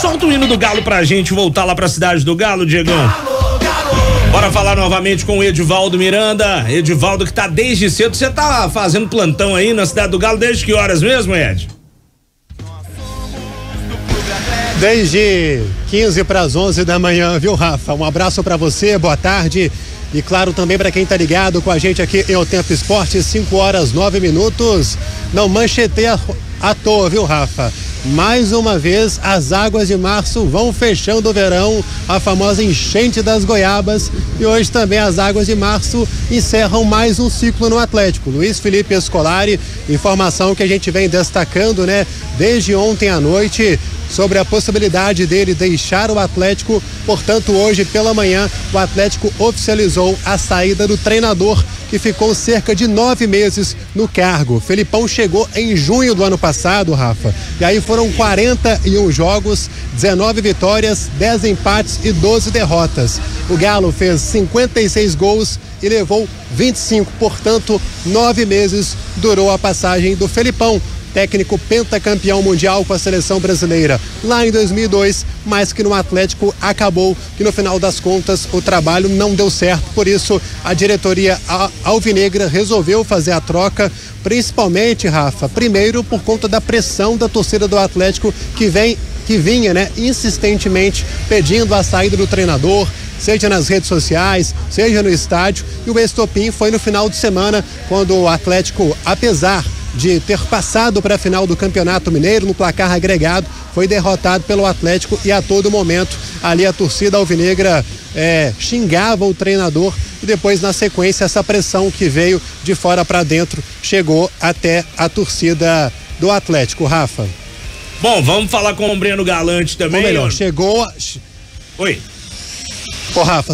Solta o hino do Galo pra gente voltar lá pra cidade do Galo, Diegão. Bora falar novamente com o Edivaldo Miranda. Edivaldo, que tá desde cedo. Você tá fazendo plantão aí na cidade do Galo desde que horas mesmo, Ed? Desde 15 para as 11 da manhã, viu, Rafa? Um abraço para você, boa tarde. E claro, também para quem tá ligado com a gente aqui em O Tempo Esporte, 5h09. Não manchetei à toa, viu, Rafa? Mais uma vez, as águas de março vão fechando o verão, a famosa enchente das goiabas, e hoje também as águas de março encerram mais um ciclo no Atlético. Luiz Felipe Scolari, informação que a gente vem destacando, né, desde ontem à noite, sobre a possibilidade dele deixar o Atlético. Portanto, hoje pela manhã, o Atlético oficializou a saída do treinador, que ficou cerca de 9 meses no cargo. Felipão chegou em junho do ano passado, Rafa, e aí foram 41 jogos, 19 vitórias, 10 empates e 12 derrotas. O Galo fez 56 gols e levou 25, portanto, 9 meses durou a passagem do Felipão, técnico pentacampeão mundial com a seleção brasileira lá em 2002, mas que no Atlético acabou que no final das contas o trabalho não deu certo. Por isso a diretoria alvinegra resolveu fazer a troca, principalmente, Rafa, primeiro por conta da pressão da torcida do Atlético que vinha, né, insistentemente pedindo a saída do treinador, seja nas redes sociais, seja no estádio, e o estopim foi no final de semana, quando o Atlético, apesar de ter passado para a final do Campeonato Mineiro no placar agregado, foi derrotado pelo Atlético, e a todo momento ali a torcida alvinegra xingava o treinador, e depois na sequência essa pressão que veio de fora para dentro chegou até a torcida do Atlético, Rafa. Bom, vamos falar com o Breno Galante também. Ou melhor, chegou... Oi. Ô, Rafa,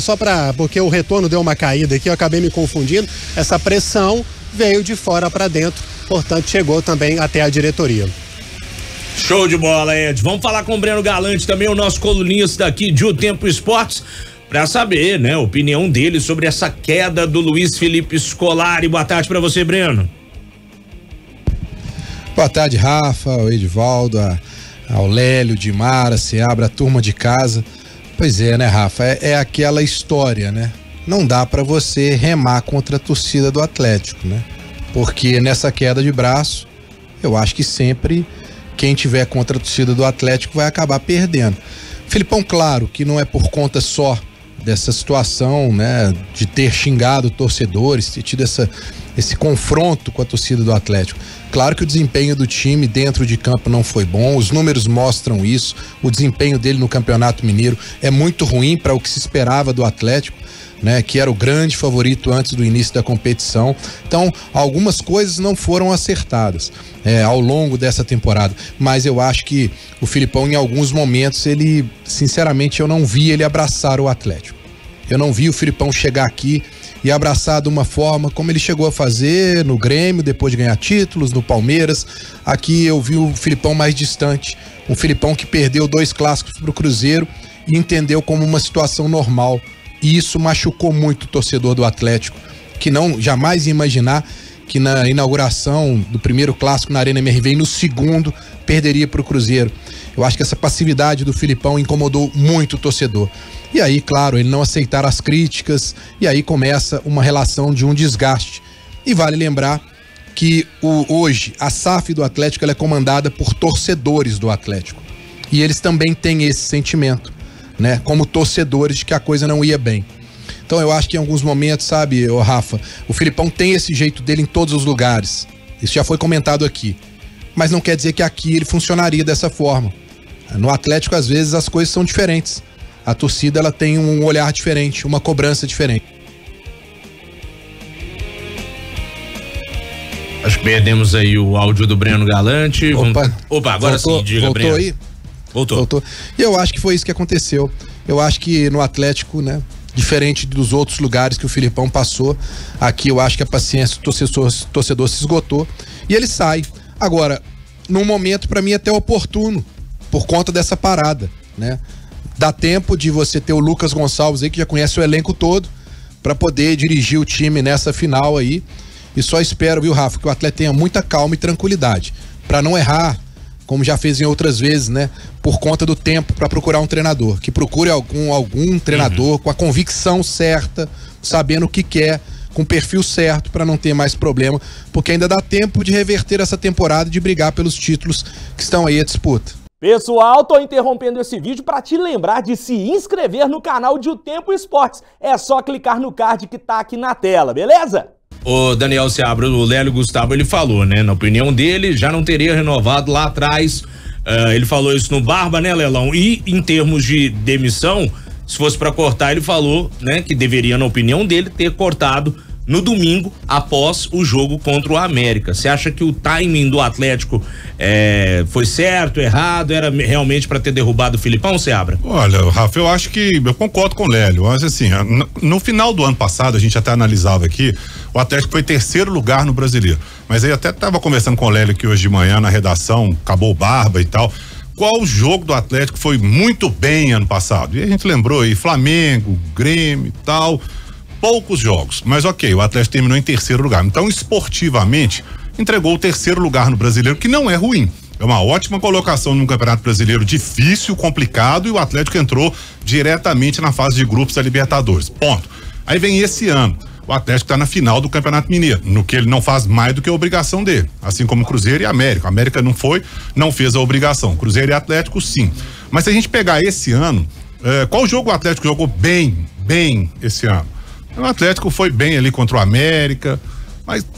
porque o retorno deu uma caída aqui, eu acabei me confundindo, essa pressão veio de fora para dentro, portanto chegou também até a diretoria. Show de bola, Ed. Vamos falar com o Breno Galante também, o nosso colunista aqui de O Tempo Esportes, para saber, né, a opinião dele sobre essa queda do Luiz Felipe Scolari. Boa tarde para você, Breno. Boa tarde, Rafa, o Edivaldo, ao Lélio, Dimara, Seabra, a turma de casa. Pois é, né, Rafa? É aquela história, né? Não dá para você remar contra a torcida do Atlético, né? Porque nessa queda de braço, eu acho que sempre quem tiver contra a torcida do Atlético vai acabar perdendo. Felipão, claro que não é por conta só dessa situação, né, de ter xingado torcedores, ter tido esse confronto com a torcida do Atlético. Claro que o desempenho do time dentro de campo não foi bom, os números mostram isso, o desempenho dele no Campeonato Mineiro é muito ruim para o que se esperava do Atlético, né, que era o grande favorito antes do início da competição. Então, algumas coisas não foram acertadas ao longo dessa temporada, mas eu acho que o Felipão, em alguns momentos, ele, sinceramente, eu não vi ele abraçar o Atlético. Eu não vi o Felipão chegar aqui e abraçar de uma forma como ele chegou a fazer no Grêmio, depois de ganhar títulos, no Palmeiras. Aqui eu vi o Felipão mais distante, um Felipão que perdeu 2 clássicos pro Cruzeiro e entendeu como uma situação normal. E isso machucou muito o torcedor do Atlético, que não jamais ia imaginar que na inauguração do primeiro clássico na Arena MRV e no segundo perderia para o Cruzeiro. Eu acho que essa passividade do Felipão incomodou muito o torcedor. E aí, claro, ele não aceitar as críticas, e aí começa uma relação de um desgaste. E vale lembrar que hoje a SAF do Atlético ela é comandada por torcedores do Atlético. E eles também têm esse sentimento, né, como torcedores, de que a coisa não ia bem. Então eu acho que em alguns momentos, sabe, Rafa, o Felipão tem esse jeito dele em todos os lugares. Isso já foi comentado aqui. Mas não quer dizer que aqui ele funcionaria dessa forma. No Atlético, às vezes, as coisas são diferentes. A torcida, ela tem um olhar diferente, uma cobrança diferente. Acho que perdemos aí o áudio do Breno Galante. Opa, agora voltou, sim, diga, voltou Breno. Aí? Voltou. E eu acho que foi isso que aconteceu. Eu acho que no Atlético, né, diferente dos outros lugares que o Felipão passou, aqui eu acho que a paciência do torcedor se esgotou e ele sai. Agora, num momento para mim até oportuno, por conta dessa parada, né? Dá tempo de você ter o Lucas Gonçalves aí, que já conhece o elenco todo, para poder dirigir o time nessa final aí. E só espero, viu, Rafa, que o atleta tenha muita calma e tranquilidade, para não errar como já fez em outras vezes, né? Por conta do tempo para procurar um treinador. Que procure algum treinador com a convicção certa, sabendo o que quer, com o perfil certo para não ter mais problema, porque ainda dá tempo de reverter essa temporada e de brigar pelos títulos que estão aí à disputa. Pessoal, tô interrompendo esse vídeo para te lembrar de se inscrever no canal de O Tempo Esportes. É só clicar no card que tá aqui na tela, beleza? O Daniel Seabra, o Lélio Gustavo, ele falou, né? Na opinião dele, já não teria renovado lá atrás. Ele falou isso no Barba, né, Lelão? E em termos de demissão, se fosse para cortar, ele falou, né, que deveria, na opinião dele, ter cortado no domingo após o jogo contra o América. Você acha que o timing do Atlético foi certo, errado? Era realmente para ter derrubado o Filipão, Seabra? Olha, Rafa, eu acho que eu concordo com o Lélio. Mas assim, no final do ano passado, a gente até analisava aqui, o Atlético foi terceiro lugar no Brasileiro. Mas aí até tava conversando com o Lélio aqui hoje de manhã na redação, acabou o Barba e tal. Qual jogo do Atlético foi muito bem ano passado? E a gente lembrou aí, Flamengo, Grêmio e tal, poucos jogos, mas ok, o Atlético terminou em terceiro lugar. Então, esportivamente, entregou o terceiro lugar no Brasileiro, que não é ruim. É uma ótima colocação num Campeonato Brasileiro difícil, complicado, e o Atlético entrou diretamente na fase de grupos da Libertadores. Ponto. Aí vem esse ano. O Atlético está na final do Campeonato Mineiro, no que ele não faz mais do que a obrigação dele, assim como Cruzeiro e América. A América não fez a obrigação. Cruzeiro e Atlético, sim. Mas se a gente pegar esse ano, qual jogo o Atlético jogou bem esse ano? O Atlético foi bem ali contra o América,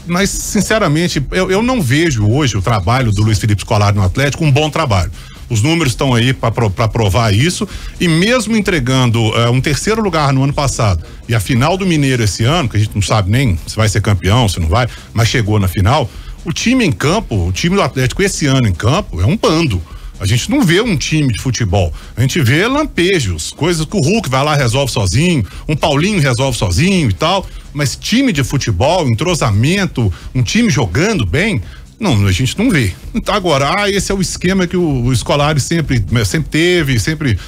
mas sinceramente, eu não vejo hoje o trabalho do Luiz Felipe Scolari no Atlético um bom trabalho. Os números estão aí para provar isso, e mesmo entregando um terceiro lugar no ano passado e a final do Mineiro esse ano, que a gente não sabe nem se vai ser campeão, se não vai, mas chegou na final, o time em campo, o time do Atlético esse ano em campo é um bando. A gente não vê um time de futebol, a gente vê lampejos, coisas que o Hulk vai lá e resolve sozinho, um Paulinho resolve sozinho e tal, mas time de futebol, entrosamento, um time jogando bem, não, a gente não vê. Então, agora, esse é o esquema que o Scolari sempre teve, sempre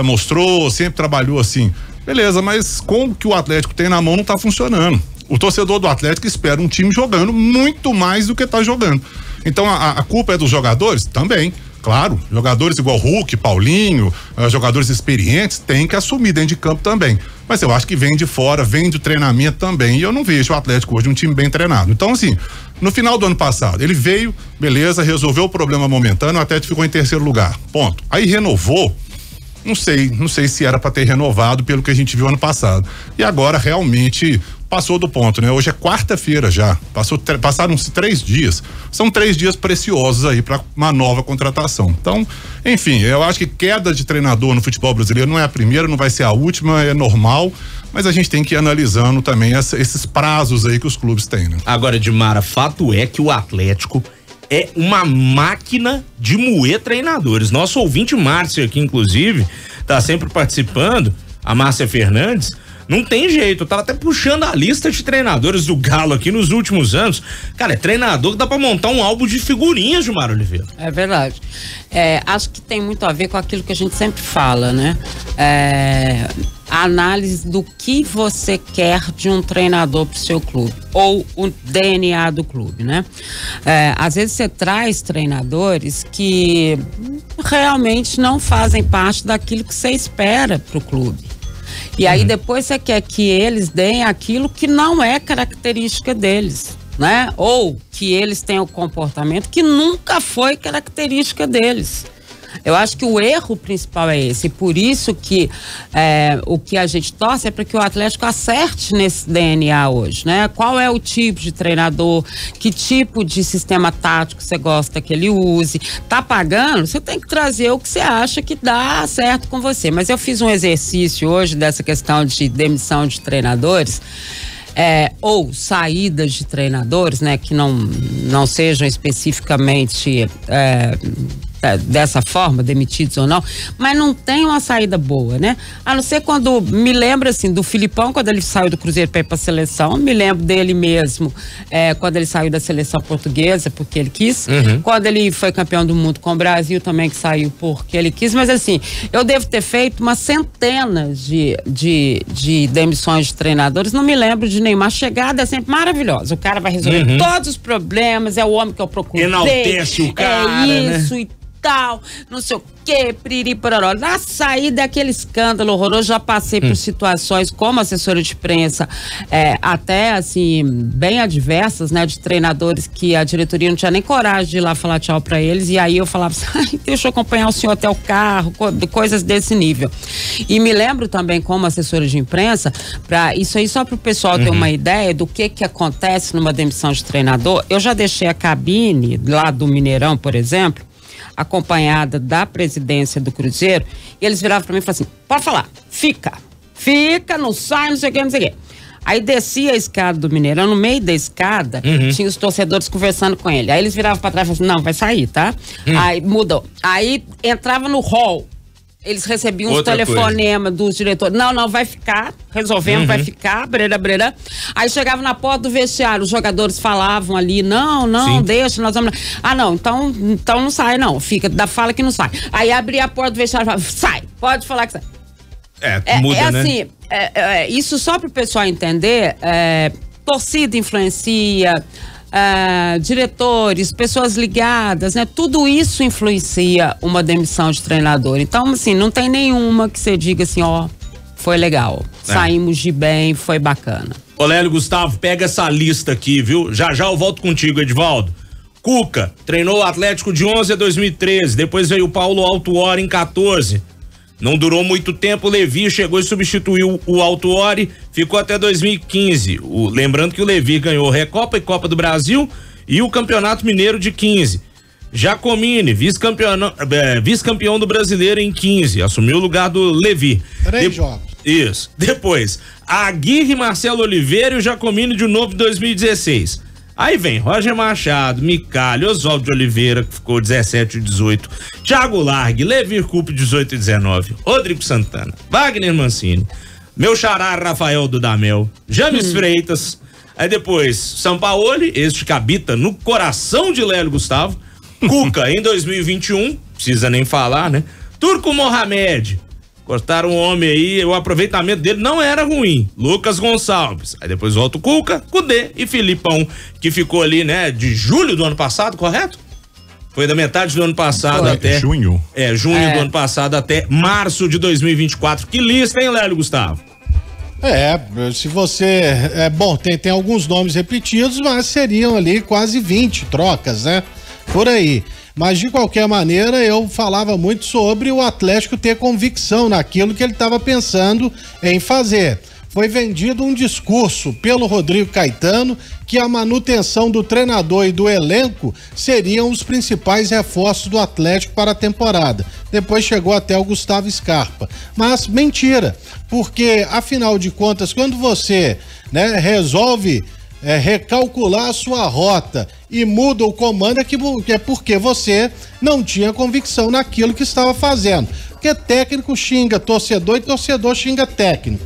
mostrou, sempre trabalhou assim. Beleza, mas com o que o Atlético tem na mão não tá funcionando. O torcedor do Atlético espera um time jogando muito mais do que tá jogando. Então a culpa é dos jogadores? Também. Claro, jogadores igual Hulk, Paulinho, jogadores experientes têm que assumir dentro de campo também. Mas eu acho que vem de fora, vem do treinamento também. E eu não vejo o Atlético hoje um time bem treinado. Então, assim, no final do ano passado, ele veio, beleza, resolveu o problema momentâneo, o Atlético ficou em terceiro lugar. Ponto. Aí renovou. Não sei se era para ter renovado pelo que a gente viu ano passado. E agora realmente passou do ponto, né? Hoje é quarta-feira já. Passaram-se 3 dias. São 3 dias preciosos aí para uma nova contratação. Então, enfim, eu acho que queda de treinador no futebol brasileiro não é a primeira, não vai ser a última, é normal. Mas a gente tem que ir analisando também esses prazos aí que os clubes têm, né? Agora, Edmara, fato é que o Atlético é uma máquina de moer treinadores. Nosso ouvinte Márcia aqui, inclusive, tá sempre participando, a Márcia Fernandes, não tem jeito, eu tava até puxando a lista de treinadores do Galo aqui nos últimos anos. Cara, é treinador que dá pra montar um álbum de figurinhas, Gilmar Oliveira. É verdade. Acho que tem muito a ver com aquilo que a gente sempre fala, né? A análise do que você quer de um treinador pro seu clube, ou o DNA do clube, né? Às vezes você traz treinadores que realmente não fazem parte daquilo que você espera pro clube. E aí depois você quer que eles deem aquilo que não é característica deles, né? Ou que eles tenham o comportamento que nunca foi característica deles. Eu acho que o erro principal é esse, e por isso que o que a gente torce é para que o Atlético acerte nesse DNA hoje, né? Qual é o tipo de treinador, que tipo de sistema tático você gosta que ele use, tá pagando, você tem que trazer o que você acha que dá certo com você. Mas eu fiz um exercício hoje dessa questão de demissão de treinadores, ou saídas de treinadores, né, que não sejam especificamente dessa forma, demitidos ou não, mas não tem uma saída boa, né? A não ser quando, me lembro assim, do Filipão, quando ele saiu do Cruzeiro para ir para a seleção, me lembro dele mesmo, quando ele saiu da seleção portuguesa, porque ele quis, quando ele foi campeão do mundo com o Brasil também, que saiu porque ele quis, mas assim, eu devo ter feito uma centena de demissões de treinadores, não me lembro de nenhuma. A chegada é sempre maravilhosa, o cara vai resolver todos os problemas, é o homem que eu procurei, enaltece o cara, isso, né? E tal, não sei o quê, piriri, pororó. Na saída daquele escândalo horroroso, já passei por situações como assessora de imprensa, até assim, bem adversas, né, de treinadores que a diretoria não tinha nem coragem de ir lá falar tchau pra eles, e aí eu falava assim, deixa eu acompanhar o senhor até o carro, coisas desse nível. E me lembro também como assessora de imprensa, para isso aí só pro pessoal ter uma ideia do que acontece numa demissão de treinador. Eu já deixei a cabine lá do Mineirão, por exemplo, acompanhada da presidência do Cruzeiro, e eles viravam pra mim e falavam assim, pode falar, fica, não sai, não sei o que. Aí descia a escada do Mineirão, no meio da escada, tinha os torcedores conversando com ele. Aí eles viravam pra trás e falavam assim, não, vai sair, tá? Aí mudou. Aí entrava no hall, eles recebiam os telefonemas dos diretores. Não, vai ficar, resolvemos, vai ficar, brera. Aí chegava na porta do vestiário, os jogadores falavam ali, não, deixa, nós vamos... Ah, não, então não sai, não, fica, fala que não sai. Aí abria a porta do vestiário e falava, sai, pode falar que sai. Muda, né? Assim, isso só para o pessoal entender, torcida influencia, diretores, pessoas ligadas, né? Tudo isso influencia uma demissão de treinador. Então, assim, não tem nenhuma que você diga assim, foi legal, saímos de bem, foi bacana. Ô Lélio, Gustavo, pega essa lista aqui, viu? Já eu volto contigo, Edivaldo. Cuca, treinou o Atlético de 11 a 2013, depois veio o Paulo Autuori em 14. Não durou muito tempo, o Levi chegou e substituiu o Autuori, ficou até 2015. Lembrando que o Levi ganhou Recopa e Copa do Brasil e o Campeonato Mineiro de 15. Jacomini, vice-campeão do Brasileiro em 15, assumiu o lugar do Levi. 3 jogos. Isso. Depois, Aguirre, Marcelo Oliveira e o Jacomini de novo em 2016. Aí vem Roger Machado, Micalho, Oswaldo de Oliveira, que ficou 17 e 18, Thiago Largue, Levir Coupe 18 e 19, Rodrigo Santana, Wagner Mancini, meu xará Rafael Dudamel, James Freitas, aí depois Sampaoli, este que habita no coração de Lélio Gustavo, Cuca em 2021, precisa nem falar, né? Turco Mohamed, cortaram um homem aí, o aproveitamento dele não era ruim. Lucas Gonçalves. Aí depois volta o Cuca, Cudê e Filipão, que ficou ali, né, de julho do ano passado, correto? Foi da metade do ano passado até... Junho. Junho do ano passado até março de 2024. Que lista, hein, Lélio Gustavo? Se você... bom, tem alguns nomes repetidos, mas seriam ali quase 20 trocas, né? Por aí. Mas, de qualquer maneira, eu falava muito sobre o Atlético ter convicção naquilo que ele estava pensando em fazer. Foi vendido um discurso pelo Rodrigo Caetano que a manutenção do treinador e do elenco seriam os principais reforços do Atlético para a temporada. Depois chegou até o Gustavo Scarpa. Mas mentira, porque, afinal de contas, quando você, né, resolve recalcular a sua rota e muda o comando, é porque você não tinha convicção naquilo que estava fazendo. Porque técnico xinga torcedor e torcedor xinga técnico.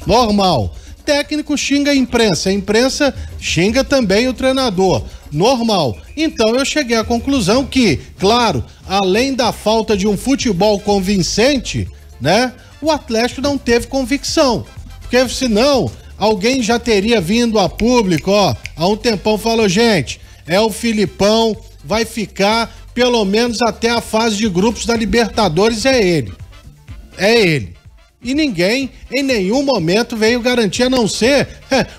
Normal. Técnico xinga a imprensa xinga também o treinador. Normal. Então eu cheguei à conclusão que, claro, além da falta de um futebol convincente, né, o Atlético não teve convicção. Porque senão alguém já teria vindo a público, há um tempão falou, gente, o Filipão, vai ficar pelo menos até a fase de grupos da Libertadores, é ele. E ninguém, em nenhum momento, veio garantir, a não ser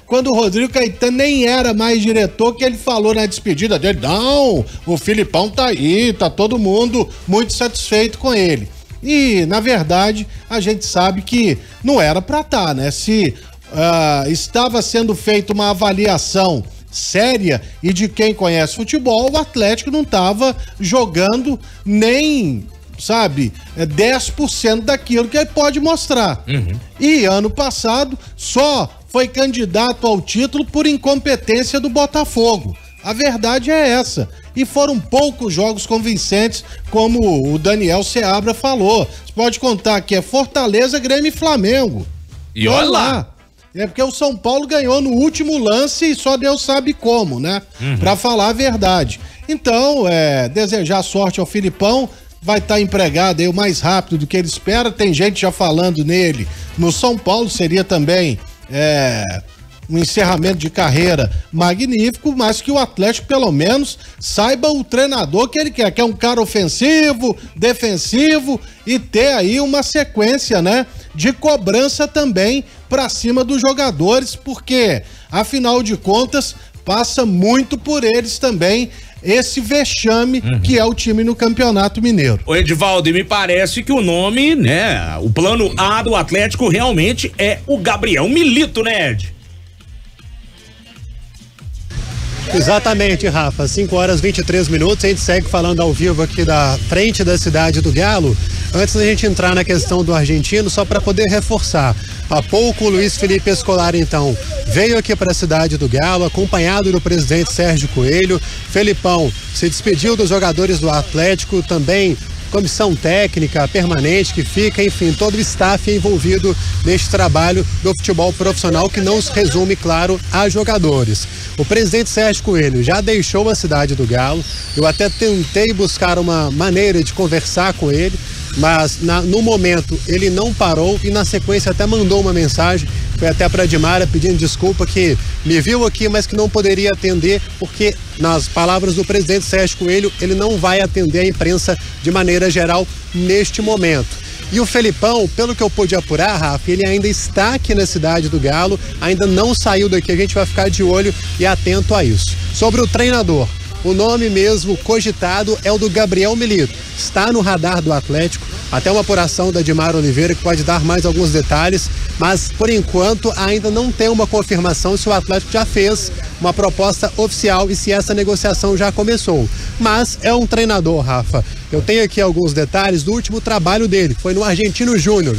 quando o Rodrigo Caetano nem era mais diretor, que ele falou na despedida dele, não, o Filipão tá aí, tá todo mundo muito satisfeito com ele. E, na verdade, a gente sabe que não era pra estar, né? Se estava sendo feita uma avaliação séria e de quem conhece futebol, o Atlético não estava jogando nem, 10% daquilo que ele pode mostrar. E ano passado só foi candidato ao título por incompetência do Botafogo. A verdade é essa. E foram poucos jogos convincentes, como o Daniel Seabra falou. Você pode contar que é Fortaleza, Grêmio e Flamengo. E olha lá. É porque o São Paulo ganhou no último lance e só Deus sabe como, né? Pra falar a verdade. Então, desejar sorte ao Filipão, vai estar empregado aí o mais rápido do que ele espera. Tem gente já falando nele no São Paulo, seria também um encerramento de carreira magnífico, mas que o Atlético pelo menos saiba o treinador que ele quer, que é um cara ofensivo, defensivo e ter aí uma sequência, né, de cobrança também para cima dos jogadores, porque afinal de contas passa muito por eles também esse vexame que é o time no Campeonato Mineiro. Ô Edivaldo, e me parece que o nome, né, o plano A do Atlético realmente é o Gabriel Milito, né, Ed? Exatamente, Rafa, 5h23, a gente segue falando ao vivo aqui da frente da Cidade do Galo. Antes da gente entrar na questão do argentino, só para poder reforçar, há pouco o Luiz Felipe Scolari, então, veio aqui para a Cidade do Galo, acompanhado do presidente Sérgio Coelho. Felipão se despediu dos jogadores do Atlético, também comissão técnica permanente que fica, enfim, todo o staff envolvido neste trabalho do futebol profissional que não se resume, claro, a jogadores. O presidente Sérgio Coelho já deixou a Cidade do Galo, eu até tentei buscar uma maneira de conversar com ele, mas no momento ele não parou e na sequência até mandou uma mensagem, foi até para a Dimara pedindo desculpa que me viu aqui, mas que não poderia atender, porque nas palavras do presidente Sérgio Coelho, ele não vai atender a imprensa de maneira geral neste momento. E o Felipão, pelo que eu pude apurar, Rafa, ele ainda está aqui na Cidade do Galo, ainda não saiu daqui, a gente vai ficar de olho e atento a isso. Sobre o treinador, o nome mesmo cogitado é o do Gabriel Milito. Está no radar do Atlético, até uma apuração da Dimara Oliveira que pode dar mais alguns detalhes, mas por enquanto ainda não tem uma confirmação se o Atlético já fez uma proposta oficial e se essa negociação já começou. Mas é um treinador, Rafa. Eu tenho aqui alguns detalhes do último trabalho dele, que foi no Argentino Júnior,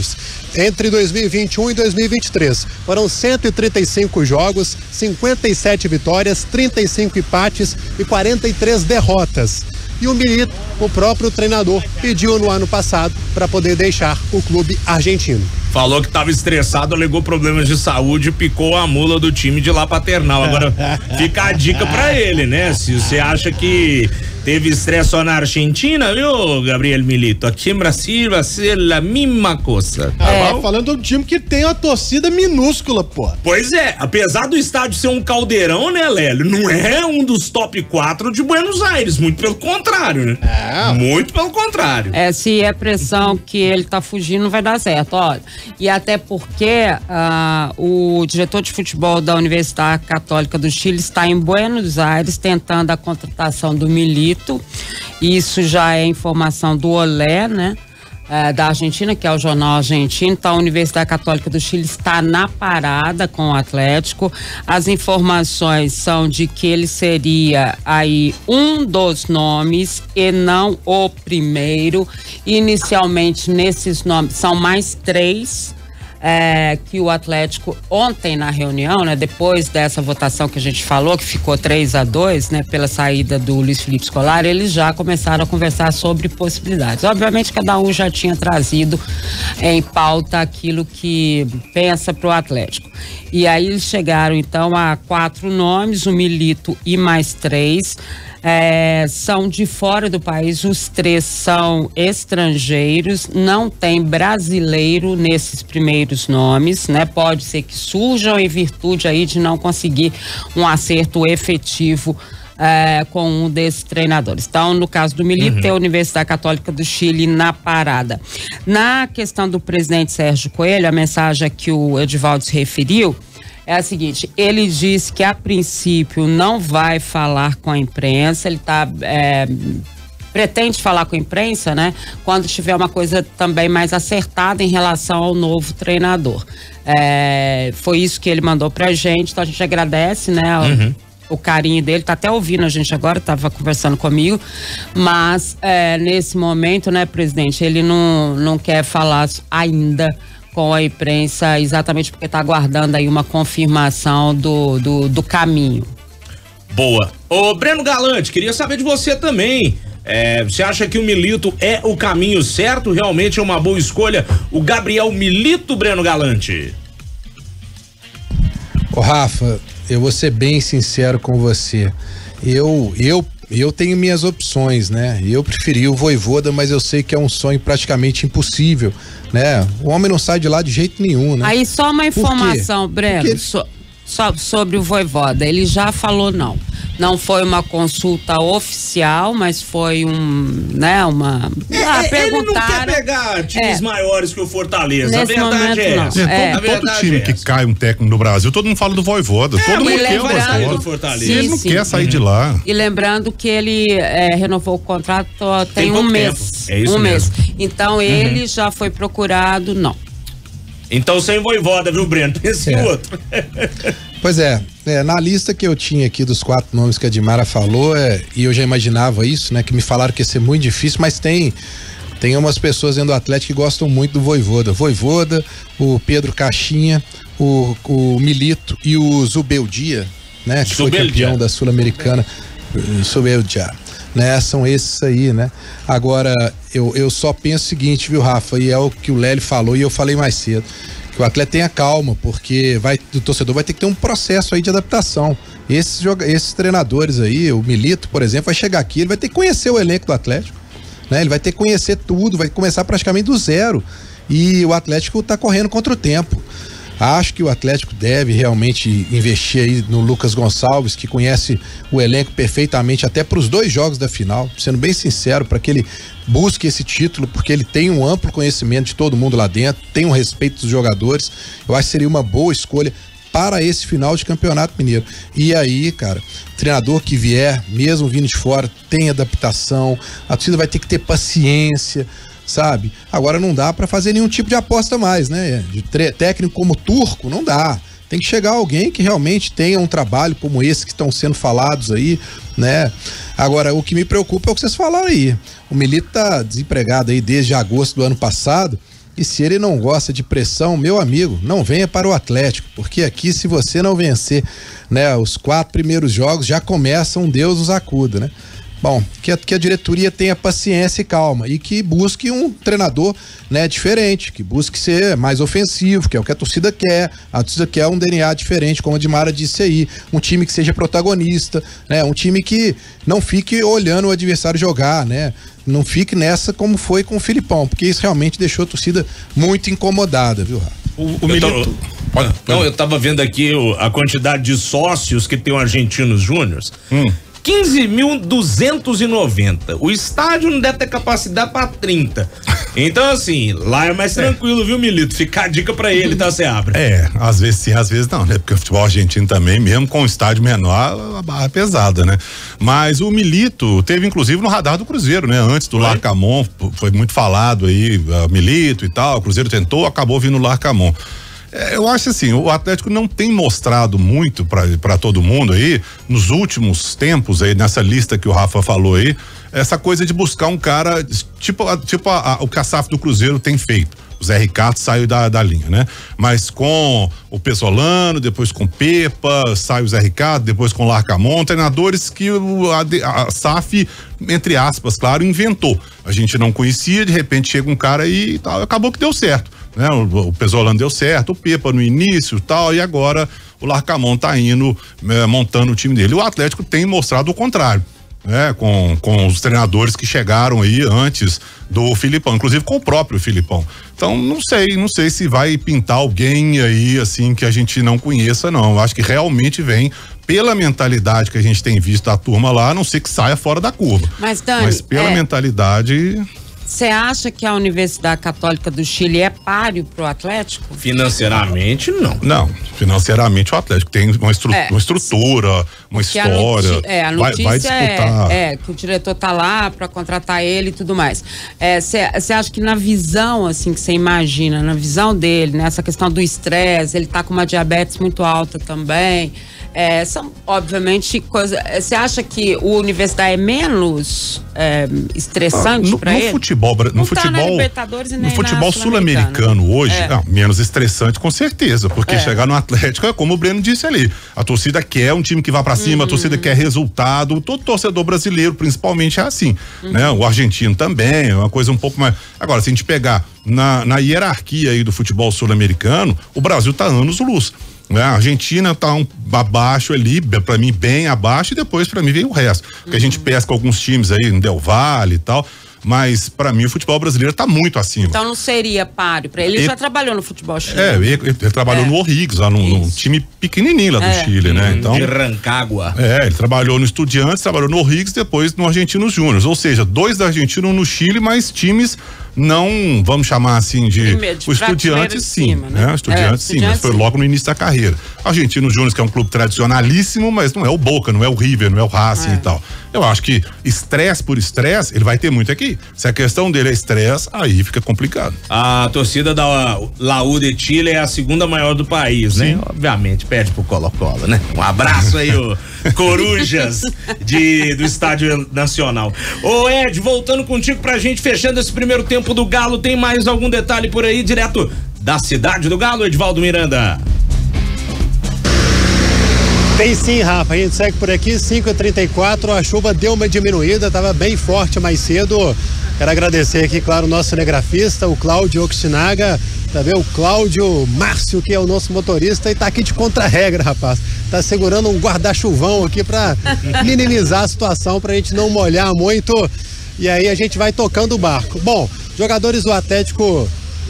entre 2021 e 2023. Foram 135 jogos, 57 vitórias, 35 empates e 43 derrotas. E o Milito, o próprio treinador, pediu no ano passado para poder deixar o clube argentino. Falou que estava estressado, alegou problemas de saúde, picou a mula do time de lá paternal. Agora fica a dica para ele, né? Se você acha que teve estresse só na Argentina, viu, Gabriel Milito? Aqui em Brasil vai ser a mesma coisa. Falando de um time que tem uma torcida minúscula, pô. Pois é, apesar do estádio ser um caldeirão, né, Lélio? Não é um dos top 4 de Buenos Aires, muito pelo contrário, né? Muito pelo contrário. Se é pressão que ele tá fugindo, não vai dar certo, olha. E até porque o diretor de futebol da Universidade Católica do Chile está em Buenos Aires tentando a contratação do Milito. Isso já é informação do Olé, né? Da Argentina, que é o jornal argentino. Então a Universidade Católica do Chile está na parada com o Atlético. As informações são de que ele seria aí um dos nomes e não o primeiro. Inicialmente nesses nomes são mais 3 que o Atlético ontem na reunião, né, depois dessa votação que a gente falou, que ficou 3-2, né, pela saída do Luiz Felipe Scolari, eles já começaram a conversar sobre possibilidades. Obviamente cada um já tinha trazido em pauta aquilo que pensa pro Atlético. E aí eles chegaram então a 4 nomes, o Milito e mais 3. São de fora do país, os 3 são estrangeiros, não tem brasileiro nesses primeiros nomes, né? Pode ser que surjam em virtude aí de não conseguir um acerto efetivo com um desses treinadores. Então, no caso do Milito, tem a Universidade Católica do Chile na parada. Na questão do presidente Sérgio Coelho, a mensagem que o Edivaldo se referiu, é a seguinte: ele disse que a princípio não vai falar com a imprensa, ele pretende falar com a imprensa, né? Quando tiver uma coisa também mais acertada em relação ao novo treinador. Foi isso que ele mandou pra gente, então a gente agradece, né? O carinho dele, tá até ouvindo a gente agora, tava conversando comigo, mas nesse momento, né, presidente, ele não quer falar ainda com a imprensa, exatamente porque está aguardando aí uma confirmação do caminho. Boa. Ô, Breno Galante, queria saber de você também. Você acha que o Milito é o caminho certo? Realmente é uma boa escolha o Gabriel Milito, Breno Galante? Ô, Rafa, eu vou ser bem sincero com você. Eu tenho minhas opções, né? Eu preferi o Vojvoda, mas eu sei que é um sonho praticamente impossível, né? O homem não sai de lá de jeito nenhum, né? Aí só uma informação, Breno. sobre o Vojvoda, ele já falou não. Não foi uma consulta oficial, mas foi uma ele não quer pegar times maiores que o Fortaleza. Nesse a verdade é essa. Todo time que cai um técnico no Brasil, todo mundo fala do Vojvoda. Todo mundo quer o Vojvoda. Ele não quer sair de lá. E lembrando que ele renovou o contrato tem um mês. É isso mesmo. Então ele já foi procurado, não. Então sem Vojvoda, viu, Breno? Pense em outro. Pois na lista que eu tinha aqui dos 4 nomes que a Dimara falou, e eu já imaginava isso, né? Que me falaram que ia ser muito difícil, mas tem umas pessoas dentro do Atlético que gostam muito do Vojvoda. Vojvoda, o Pedro Caixinha, o Milito e o Zubeldia, né? Que foi campeão da Sul-Americana. Zubeldia. Né, são esses aí, né? Agora, eu só penso o seguinte, viu, Rafa? E é o que o Lélio falou e eu falei mais cedo. Que o atleta tenha calma, porque o torcedor vai ter que ter um processo aí de adaptação. Esses treinadores aí, o Milito, por exemplo, vai chegar aqui, ele vai ter que conhecer o elenco do Atlético, né? Ele vai ter que conhecer tudo, vai começar praticamente do zero. E o Atlético tá correndo contra o tempo. Acho que o Atlético deve realmente investir aí no Lucas Gonçalves, que conhece o elenco perfeitamente, até para os 2 jogos da final, sendo bem sincero, para que ele busque esse título, porque ele tem um amplo conhecimento de todo mundo lá dentro, tem um respeito dos jogadores. Eu acho que seria uma boa escolha para esse final de Campeonato Mineiro. E aí, cara, treinador que vier, mesmo vindo de fora, tem adaptação, a torcida vai ter que ter paciência, sabe? Agora não dá para fazer nenhum tipo de aposta mais, né? De técnico como Turco, não dá. Tem que chegar alguém que realmente tenha um trabalho como esse que estão sendo falados aí, né? Agora, o que me preocupa é o que vocês falaram aí. O Milito tá desempregado aí desde agosto do ano passado, e se ele não gosta de pressão, meu amigo, não venha para o Atlético, porque aqui, se você não vencer, né, os 4 primeiros jogos, já começa um Deus os acuda, né? Bom, que a diretoria tenha paciência e calma e que busque um treinador, né, diferente, que busque ser mais ofensivo, que é o que a torcida quer. A torcida quer um DNA diferente, como a Dimara disse aí, um time que seja protagonista, né, um time que não fique olhando o adversário jogar, né, não fique nessa como foi com o Filipão, porque isso realmente deixou a torcida muito incomodada, viu, Rafa? O Milito... eu tava vendo aqui a quantidade de sócios que tem o Argentinos Júniors. 15.290. O estádio não deve ter capacidade para 30. Então, assim, lá é mais tranquilo, viu, Milito? Fica a dica pra ele, tá, Seabra? Às vezes sim, às vezes não, né? Porque o futebol argentino também, mesmo com o estádio menor, a barra é pesada, né? Mas o Milito teve, inclusive, no radar do Cruzeiro, né? Antes do Larcamon, foi muito falado aí, Milito e tal, o Cruzeiro tentou, acabou vindo o Larcamon. Eu acho assim, o Atlético não tem mostrado muito para todo mundo aí, nos últimos tempos aí, nessa lista que o Rafa falou aí, essa coisa de buscar um cara, tipo o que a SAF do Cruzeiro tem feito. O Zé Ricardo saiu da linha, né? Mas com o Pesolano, depois com o Pepa, sai o Zé Ricardo, depois com o Larcamon, treinadores que a SAF, entre aspas, claro, inventou. A gente não conhecia, de repente chega um cara aí e tal, acabou que deu certo, né? O Pesolano deu certo, o Pepa no início e tal, e agora o Larcamon tá indo, montando o time dele. O Atlético tem mostrado o contrário, né? Com os treinadores que chegaram aí antes do Filipão, inclusive com o próprio Filipão. Então, não sei se vai pintar alguém aí, assim, que a gente não conheça, não. Eu acho que realmente vem pela mentalidade que a gente tem visto a turma lá, a não ser que saia fora da curva. Mas, Dani, mas pela mentalidade... Você acha que a Universidade Católica do Chile é páreo pro Atlético? Financeiramente, não. Não, financeiramente o Atlético tem uma estrutura, uma história. A notícia vai disputar. Que o diretor tá lá para contratar ele e tudo mais. Você acha que na visão, assim, que você imagina, na visão dele, nessa questão do estresse, ele tá com uma diabetes muito alta também, são, obviamente, coisas... Você acha que o Universidade é menos estressante para ele? No futebol sul-americano hoje, menos estressante com certeza, porque chegar no Atlético é como o Breno disse ali, a torcida quer um time que vá pra cima, a torcida quer resultado, todo torcedor brasileiro principalmente é assim, né? O argentino também, é uma coisa um pouco mais... Agora, se a gente pegar na hierarquia aí do futebol sul-americano, o Brasil tá anos-luz. A Argentina tá abaixo ali, pra mim bem abaixo, e depois pra mim vem o resto, porque a gente pesca alguns times aí, no Del Valle e tal, mas para mim o futebol brasileiro tá muito acima. Então não seria páreo para ele. Ele já trabalhou no futebol chileno. Ele trabalhou no O'Higgins, lá num time pequenininho lá do Chile, né? Então, de Rancagua. ele trabalhou no Estudiantes, trabalhou no O'Higgins, depois no Argentinos Júnior. Ou seja, 2 da Argentina, 1 no Chile, mas times não, vamos chamar assim de o Estudiantes sim, né? O Estudiantes sim, mas foi logo no início da carreira. Argentinos Júnior, que é um clube tradicionalíssimo, mas não é o Boca, não é o River, não é o Racing e tal. Eu acho que estresse por estresse, ele vai ter muito aqui. Se a questão dele é estresse, aí fica complicado. A torcida da Laú de Chile é a segunda maior do país, né? Obviamente, perde pro Colo-Colo, né? Um abraço aí, ô Corujas do Estádio Nacional. Ô Ed, voltando contigo pra gente, fechando esse primeiro tempo do Galo, tem mais algum detalhe por aí, direto da cidade do Galo, Edvaldo Miranda? Tem sim, Rafa, a gente segue por aqui, 5h34, a chuva deu uma diminuída, estava bem forte mais cedo. Quero agradecer aqui, claro, o nosso cinegrafista, o Cláudio Oxinaga, também o Cláudio Márcio, que é o nosso motorista e tá aqui de contra-regra, rapaz. Tá segurando um guarda-chuvão aqui para minimizar a situação, pra gente não molhar muito. E aí a gente vai tocando o barco. Bom, jogadores do Atlético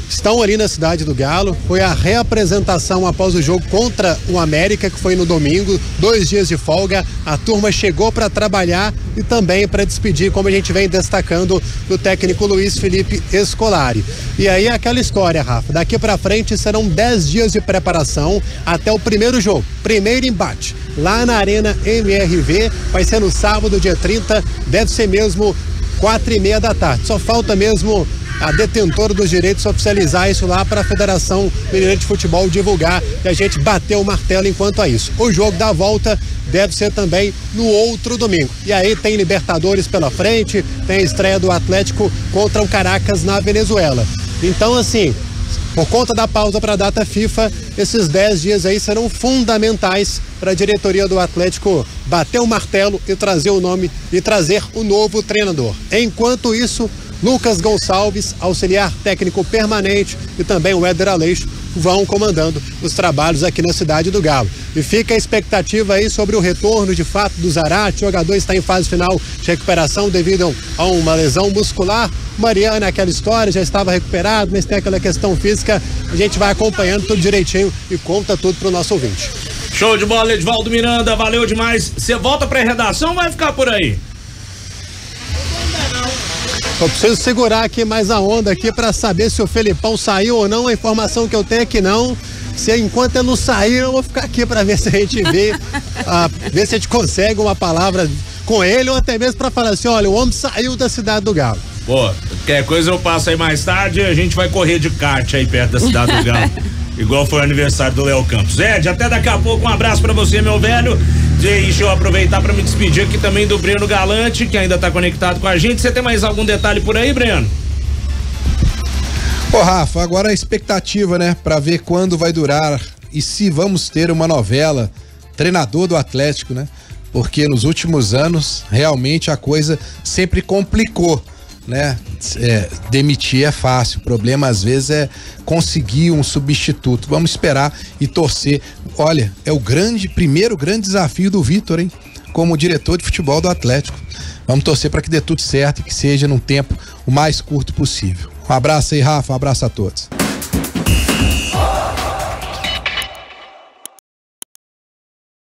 estão ali na cidade do Galo. Foi a reapresentação após o jogo contra o América, que foi no domingo, 2 dias de folga. A turma chegou para trabalhar e também para despedir, como a gente vem destacando, do técnico Luiz Felipe Scolari. E aí aquela história, Rafa, daqui para frente serão 10 dias de preparação até o primeiro jogo, primeiro embate, lá na Arena MRV, vai ser no sábado, dia 30, deve ser mesmo 4h30 da tarde. Só falta mesmo a detentora dos direitos oficializar isso lá para a Federação Mineira de Futebol divulgar, e a gente bateu o martelo enquanto a isso. O jogo da volta deve ser também no outro domingo. E aí tem Libertadores pela frente, tem a estreia do Atlético contra o Caracas na Venezuela. Então, assim, por conta da pausa para a data FIFA, esses 10 dias aí serão fundamentais para a diretoria do Atlético bater o martelo e trazer o nome e trazer o novo treinador. Enquanto isso, Lucas Gonçalves, auxiliar técnico permanente, e também o Éder Aleixo vão comandando os trabalhos aqui na cidade do Galo. E fica a expectativa aí sobre o retorno de fato do Zarate. O jogador está em fase final de recuperação devido a uma lesão muscular. Mariana, aquela história, já estava recuperado, mas tem aquela questão física. A gente vai acompanhando tudo direitinho e conta tudo pro nosso ouvinte. Show de bola, Edvaldo Miranda, valeu demais. Você volta pra redação ou vai ficar por aí? Eu preciso segurar aqui mais a onda aqui para saber se o Felipão saiu ou não. A informação que eu tenho é que não. Se enquanto ele não sair, eu vou ficar aqui para ver se a gente ver se a gente consegue uma palavra com ele, ou até mesmo para falar assim, olha, o homem saiu da cidade do Galo. Pô, qualquer coisa eu passo aí mais tarde, a gente vai correr de kart aí perto da cidade do Galo. Igual foi o aniversário do Léo Campos. Ed, até daqui a pouco, um abraço pra você, meu velho. Deixa eu aproveitar pra me despedir aqui também do Breno Galante, que ainda tá conectado com a gente. Você tem mais algum detalhe por aí, Breno? Ô Rafa, agora a expectativa, né, pra ver quando vai durar e se vamos ter uma novela treinador do Atlético, né? Porque nos últimos anos, realmente a coisa sempre complicou, né? Demitir é fácil, o problema às vezes é conseguir um substituto. Vamos esperar e torcer. Olha, é o primeiro grande desafio do Vitor, hein? Como diretor de futebol do Atlético. Vamos torcer para que dê tudo certo e que seja num tempo o mais curto possível. Um abraço aí, Rafa, um abraço a todos.